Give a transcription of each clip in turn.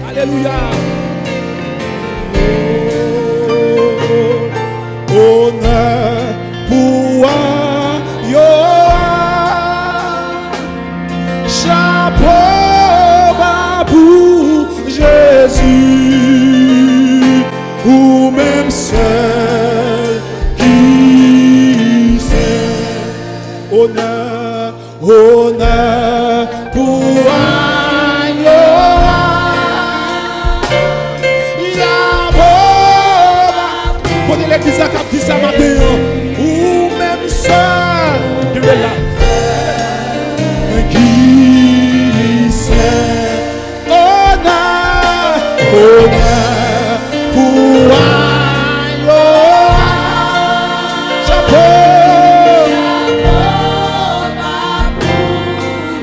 Alléluia. Honneur, pouvoir, chapeau bas pour Jésus, ou même seul qui sait. Honneur, honneur, pouvoir. L'église a capté ça matin, ou même seul qui est là, qui sait, honneur, honneur, pouvoir, chapeau,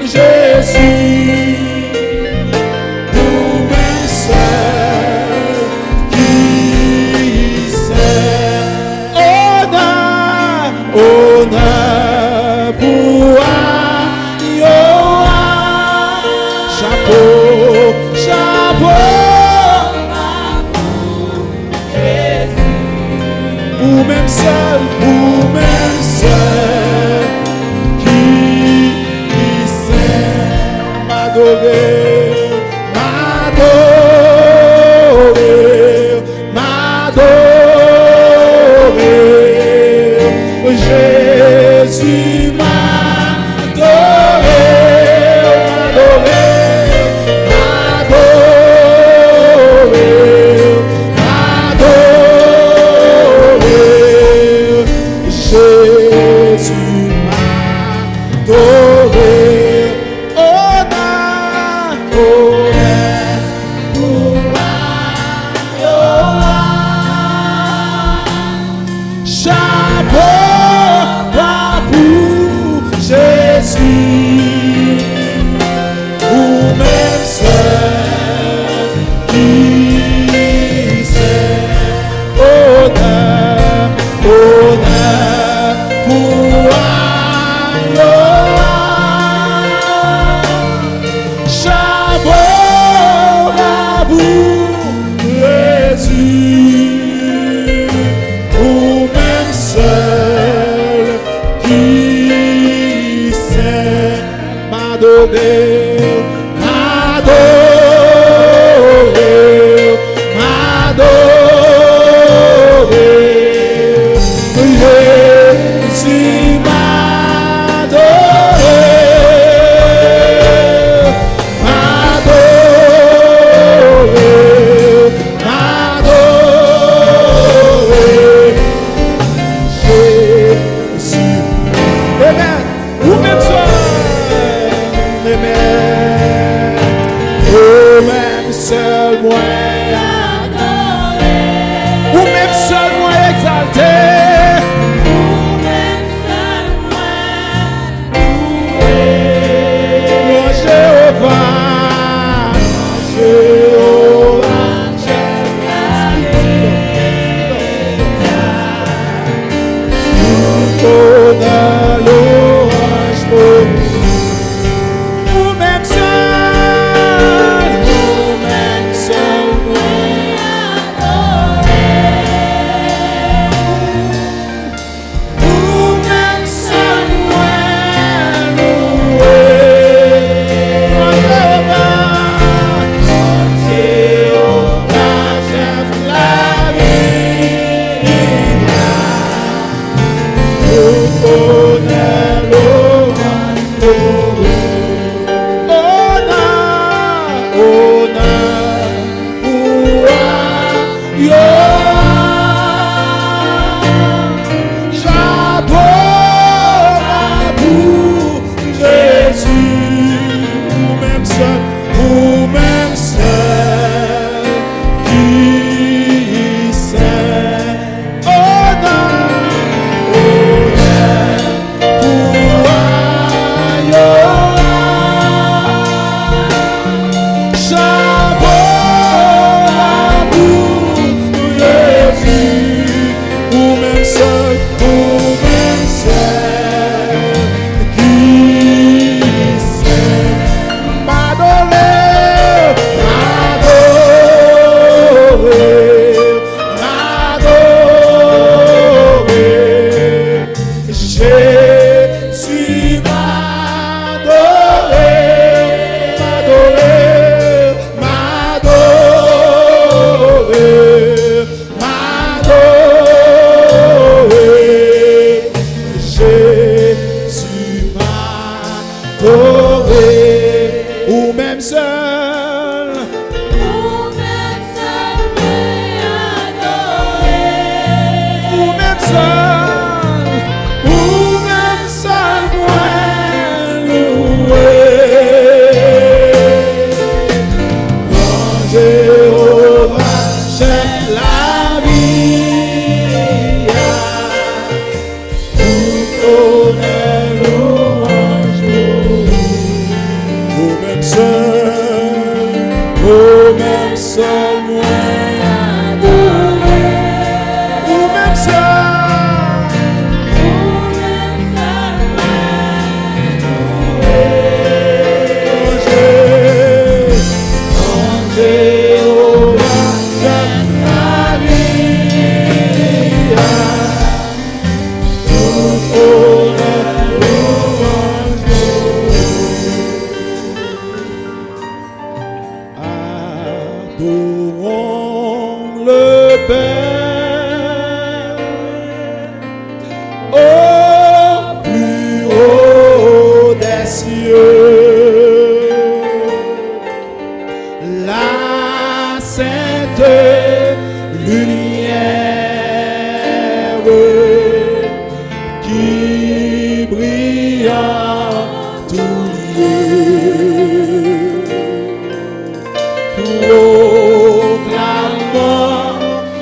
Jésus, ou même seul qui sait. Honneur, pouvoir, chapeau, chapeau, ou même seul, qui sait m'adorer, m'adorer, m'adorer. Jésus m'adorer, m'adorer, m'adorer, Jésus m'adorer, honneur, honneur, pouvoir, chapeau. Jésus, ou même seul qui sait, honneur, honneur, pouvoir, chapeau pour Jésus, ou même seul qui m'adorer, m'adorer, m'adorer, Jésus m'adorer, m'adorer, m'adorer, Jésus, amen, ou même ça. Ou même seul moi adoré, ou même seul moi exalté, ou même seul moi loué. Oh Jéhovah, Jéhovah, tout honneur, louange pour même seul, ou même seul, ou même seul, moi louer. Quand Jéhovah chef la vie, tout honneur, louange pour lui. Ou même seul, moi adorer. Ou même seul. Adorons le Père au plus haut des cieux, la sainte lumière qui brille en tout lieu. Proclamons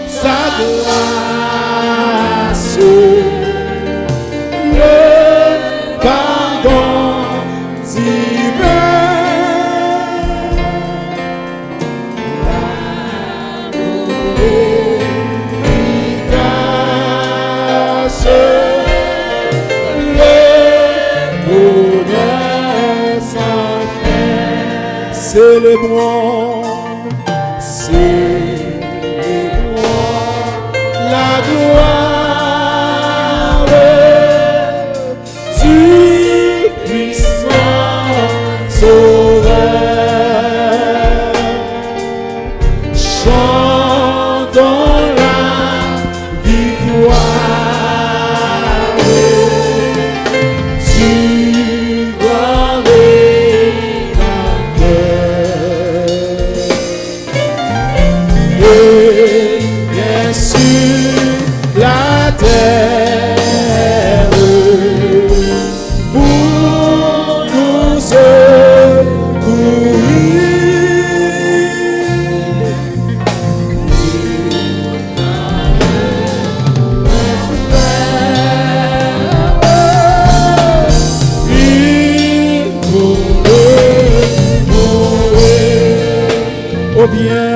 sa grâce, le pardon divin, l'amour efficace, le bonheur sans fin. Célébrons la gloire du puissant Sauveur. Chantons la victoire du grand et bien sûr la terre pour nous secourir. Il nous veut mourir. Oh bien